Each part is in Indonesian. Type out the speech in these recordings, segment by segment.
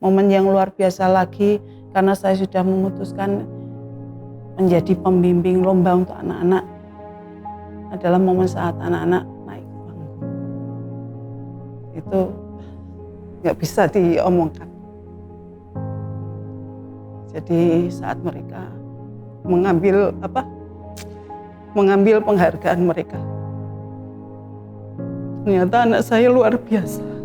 momen yang luar biasa lagi karena saya sudah memutuskan menjadi pembimbing lomba untuk anak-anak adalah momen saat anak-anak naik ke panggung. Itu nggak bisa diomongkan. Jadi saat mereka mengambil penghargaan mereka, ternyata anak saya luar biasa.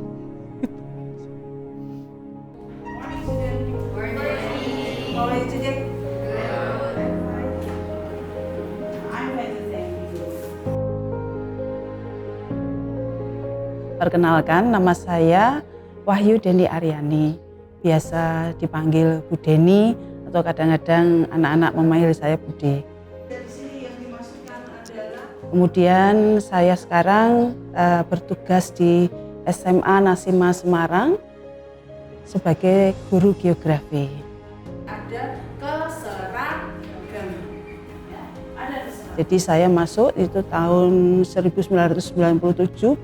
Perkenalkan, nama saya Wahyu Deni Aryani, biasa dipanggil Bu Deni atau kadang-kadang anak-anak memanggil saya Bude. Kemudian saya sekarang bertugas di SMA Nasima Semarang sebagai guru geografi. Jadi saya masuk itu tahun 1997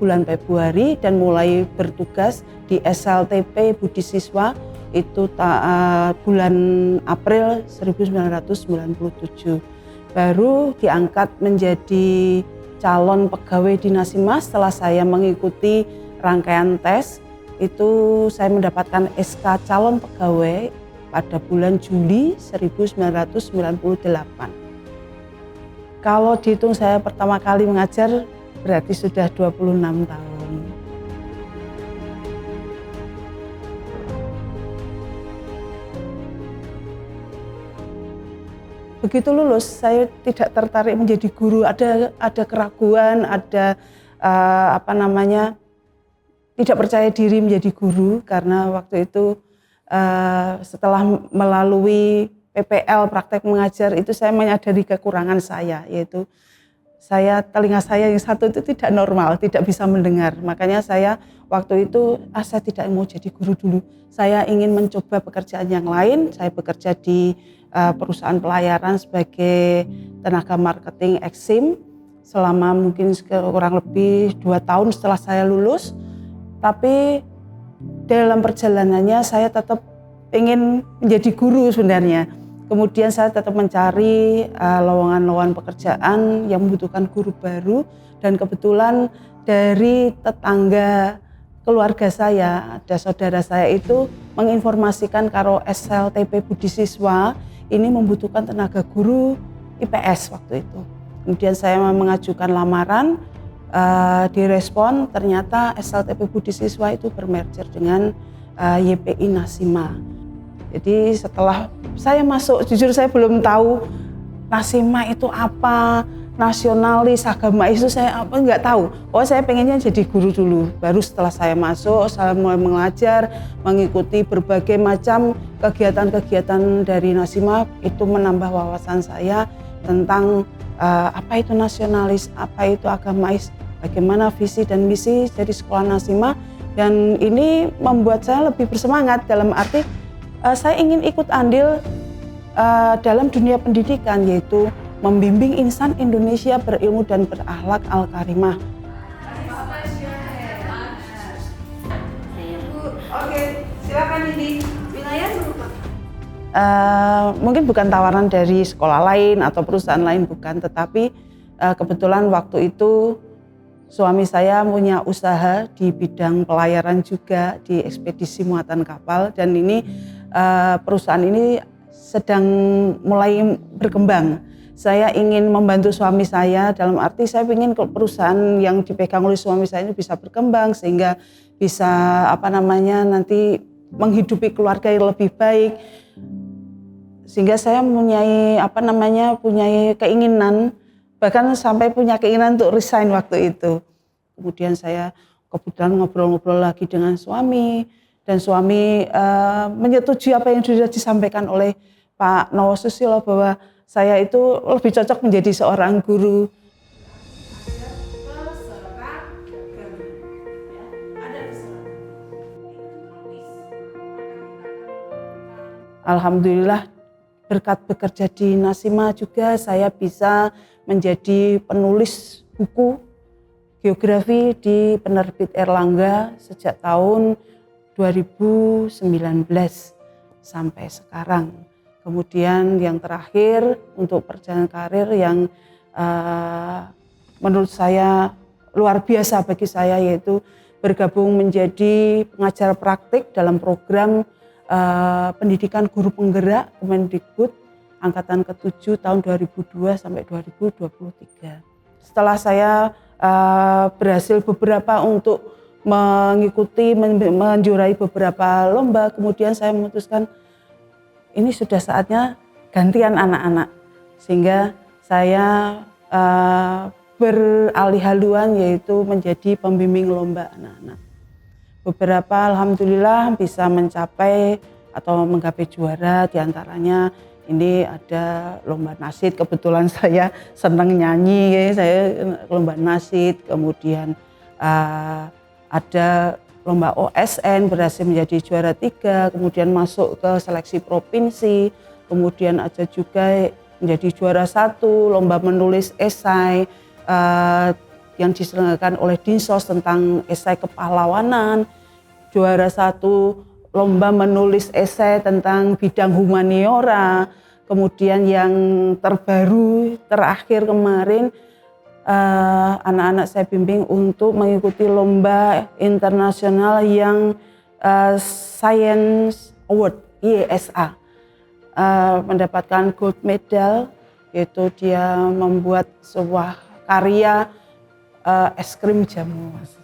bulan Februari dan mulai bertugas di SLTP Budi Siswa itu bulan April 1997. Baru diangkat menjadi calon pegawai di Nasima setelah saya mengikuti rangkaian tes. Itu saya mendapatkan SK calon pegawai pada bulan Juli 1998. Kalau dihitung saya pertama kali mengajar berarti sudah 26 tahun. Begitu lulus saya tidak tertarik menjadi guru, ada keraguan, ada tidak percaya diri menjadi guru karena waktu itu setelah melalui PPL praktek mengajar itu saya menyadari kekurangan saya, yaitu telinga saya yang satu itu tidak normal, tidak bisa mendengar. Makanya saya waktu itu saya tidak mau jadi guru dulu. Saya ingin mencoba pekerjaan yang lain. Saya bekerja di perusahaan pelayaran sebagai tenaga marketing Exim selama mungkin kurang lebih 2 tahun setelah saya lulus. Tapi dalam perjalanannya saya tetap ingin menjadi guru sebenarnya. Kemudian saya tetap mencari lowongan-lowongan pekerjaan yang membutuhkan guru baru dan kebetulan dari tetangga keluarga saya, ada saudara saya itu menginformasikan kalau SLTP Budi Siswa ini membutuhkan tenaga guru IPS waktu itu. Kemudian saya mengajukan lamaran, direspon ternyata SLTP Budi Siswa itu bermerger dengan YPI Nasima. Jadi setelah saya masuk, jujur saya belum tahu Nasima itu apa, nasionalis, agama itu saya nggak tahu. Oh saya pengennya jadi guru dulu. Baru setelah saya masuk, saya mulai mengajar, mengikuti berbagai macam kegiatan-kegiatan dari Nasima, itu menambah wawasan saya tentang apa itu nasionalis, apa itu agamais, bagaimana visi dan misi dari sekolah Nasima. Dan ini membuat saya lebih bersemangat dalam arti saya ingin ikut andil dalam dunia pendidikan, yaitu membimbing insan Indonesia berilmu dan berakhlak al-karimah. Oke, silakan ini. Wilayah merupakan mungkin bukan tawaran dari sekolah lain atau perusahaan lain, bukan, tetapi kebetulan waktu itu suami saya punya usaha di bidang pelayaran juga di ekspedisi muatan kapal dan ini perusahaan ini sedang mulai berkembang. Saya ingin membantu suami saya dalam arti saya ingin perusahaan yang dipegang oleh suami saya ini bisa berkembang sehingga bisa nanti menghidupi keluarga yang lebih baik. Sehingga saya punya keinginan, bahkan sampai punya keinginan untuk resign waktu itu. Kemudian saya kebetulan ngobrol-ngobrol lagi dengan suami dan suami menyetujui apa yang sudah disampaikan oleh Pak Nowo Susilo bahwa saya itu lebih cocok menjadi seorang guru. Alhamdulillah berkat bekerja di Nasima juga saya bisa menjadi penulis buku geografi di penerbit Erlangga sejak tahun 2019 sampai sekarang. Kemudian yang terakhir untuk perjalanan karir yang menurut saya luar biasa bagi saya, yaitu bergabung menjadi pengajar praktik dalam program pendidikan guru penggerak Kemendikbud angkatan ke-7 tahun 2002 sampai 2023. Setelah saya berhasil beberapa untuk mengikuti, menjuarai beberapa lomba, kemudian saya memutuskan ini sudah saatnya gantian anak-anak, sehingga saya beralih haluan yaitu menjadi pembimbing lomba anak-anak. Beberapa alhamdulillah bisa mencapai atau menggapai juara, diantaranya ini ada lomba nasid, kebetulan saya senang nyanyi, saya lomba nasid, kemudian ada lomba OSN berhasil menjadi juara 3, kemudian masuk ke seleksi provinsi, kemudian ada juga menjadi juara 1 lomba menulis esai yang diselenggarakan oleh Dinsos tentang esai kepahlawanan, juara 1 lomba menulis esai tentang bidang humaniora, kemudian yang terbaru terakhir kemarin anak-anak saya bimbing untuk mengikuti lomba internasional yang Science Award ISA, mendapatkan gold medal, yaitu dia membuat sebuah karya es krim jamu, Mas.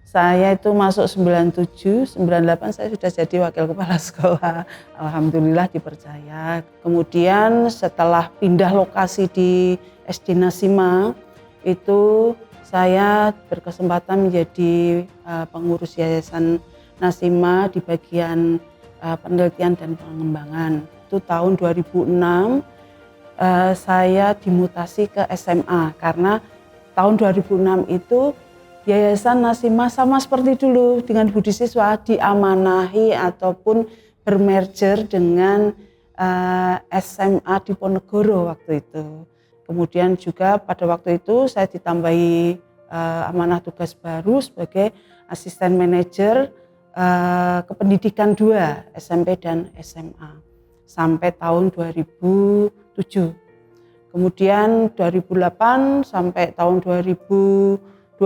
Saya itu masuk 97, 98 saya sudah jadi wakil kepala sekolah. Alhamdulillah dipercaya. Kemudian setelah pindah lokasi di SD Nasima, itu saya berkesempatan menjadi pengurus Yayasan Nasima di bagian penelitian dan pengembangan. Itu tahun 2006 saya dimutasi ke SMA karena tahun 2006 itu Yayasan Nasima sama seperti dulu dengan Budi Siswa diamanahi ataupun bermerger dengan SMA Diponegoro waktu itu. Kemudian juga pada waktu itu saya ditambahi amanah tugas baru sebagai asisten manajer kependidikan 2 SMP dan SMA sampai tahun 2007. Kemudian 2008 sampai tahun 2012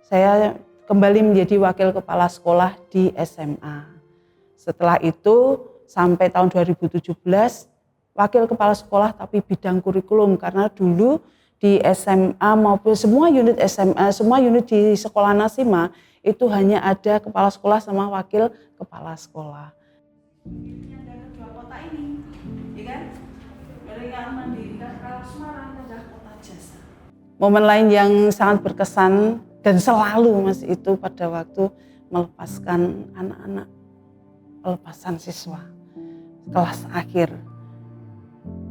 saya kembali menjadi wakil kepala sekolah di SMA. Setelah itu sampai tahun 2017 wakil kepala sekolah tapi bidang kurikulum, karena dulu di SMA maupun semua unit SMA, semua unit di sekolah Nasima itu hanya ada kepala sekolah sama wakil kepala sekolah. Ini ada kedua kota ini, ya kan? Mereka mendirikan kalau Semarang adalah kota jasa. Momen lain yang sangat berkesan dan selalu Mas itu pada waktu melepaskan anak-anak, pelepasan siswa kelas akhir.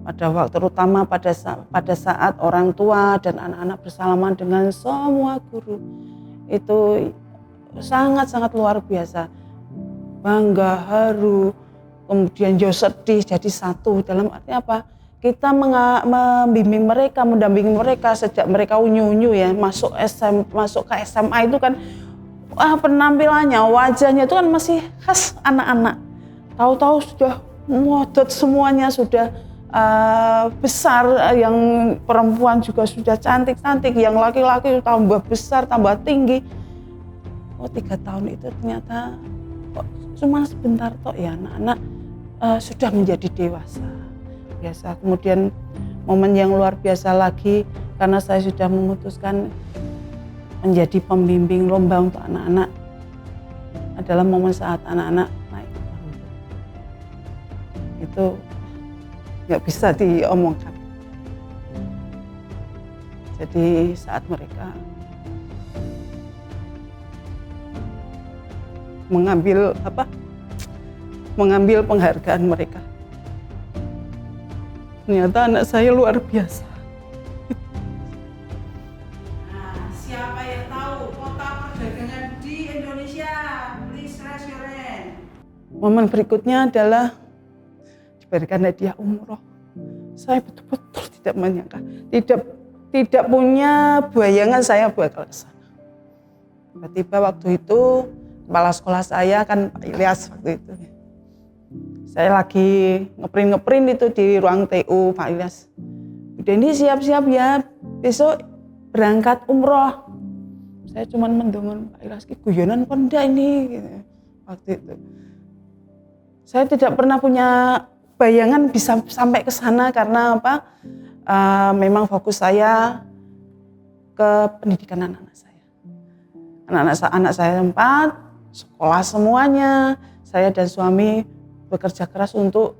Pada waktu terutama pada saat orang tua dan anak-anak bersalaman dengan semua guru, itu sangat-sangat luar biasa, bangga, haru, kemudian jauh sedih jadi satu. Dalam arti apa? Kita membimbing mereka, mendampingi mereka sejak mereka unyu-unyu ya, masuk ke SMA itu kan penampilannya, wajahnya itu kan masih khas anak-anak. Tahu-tahu sudah modot semuanya, sudah besar, yang perempuan juga sudah cantik-cantik, yang laki-laki tambah besar, tambah tinggi. 3 tahun itu ternyata cuma sebentar toh ya, anak-anak sudah menjadi dewasa. Biasa. Kemudian momen yang luar biasa lagi karena saya sudah memutuskan menjadi pembimbing lomba untuk anak-anak adalah momen saat anak-anak naik ke panggung. Itu nggak bisa diomongkan. Jadi saat mereka mengambil penghargaan mereka, ternyata anak saya luar biasa. Nah, siapa yang tahu kota perdagangan di Indonesia? Please raise your hand. Momen berikutnya adalah diberikan hadiah umroh. Saya betul-betul tidak menyangka, tidak punya bayangan saya bakal ke sana. Tiba-tiba waktu itu kepala sekolah saya kan Pak Ilyas waktu itu. Saya lagi ngeprint itu di ruang TU Pak Ilyas. Udah ini siap-siap ya, besok berangkat umroh. Saya cuma mendongon Pak Ilyas, guyonan ponda ini gitu. Waktu itu. Saya tidak pernah punya bayangan bisa sampai ke sana karena apa? Memang fokus saya ke pendidikan anak-anak saya. Anak saya 4, sekolah semuanya. Saya dan suami bekerja keras untuk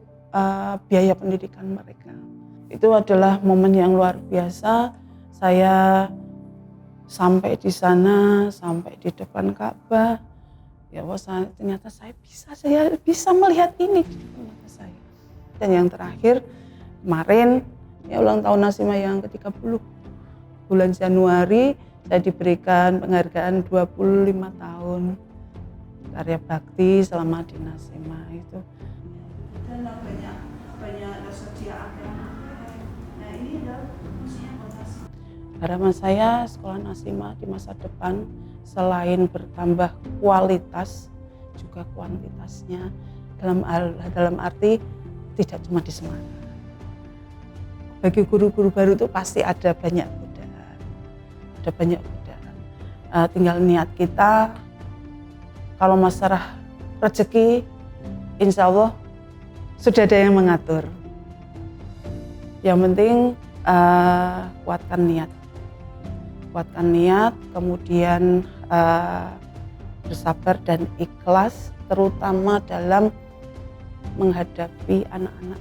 biaya pendidikan mereka. Itu adalah momen yang luar biasa. Saya sampai di sana, sampai di depan Ka'bah. Ya Allah, ternyata saya bisa melihat ini di depan mata saya. Dan yang terakhir kemarin ya ulang tahun Nasimah yang ke-30 bulan Januari saya diberikan penghargaan 25 tahun karya bakti selama di Nasimah itu. Dan banyak tersediaan. Nah ini adalah fungsinya buat Nasimah. Harapan saya sekolah Nasimah di masa depan selain bertambah kualitas juga kuantitasnya dalam arti tidak cuma di Semarang. Bagi guru-guru baru itu pasti ada banyak godaan. Tinggal niat kita. Kalau masalah rezeki, insya Allah sudah ada yang mengatur. Yang penting kuatkan niat, kemudian bersabar dan ikhlas, terutama dalam menghadapi anak-anak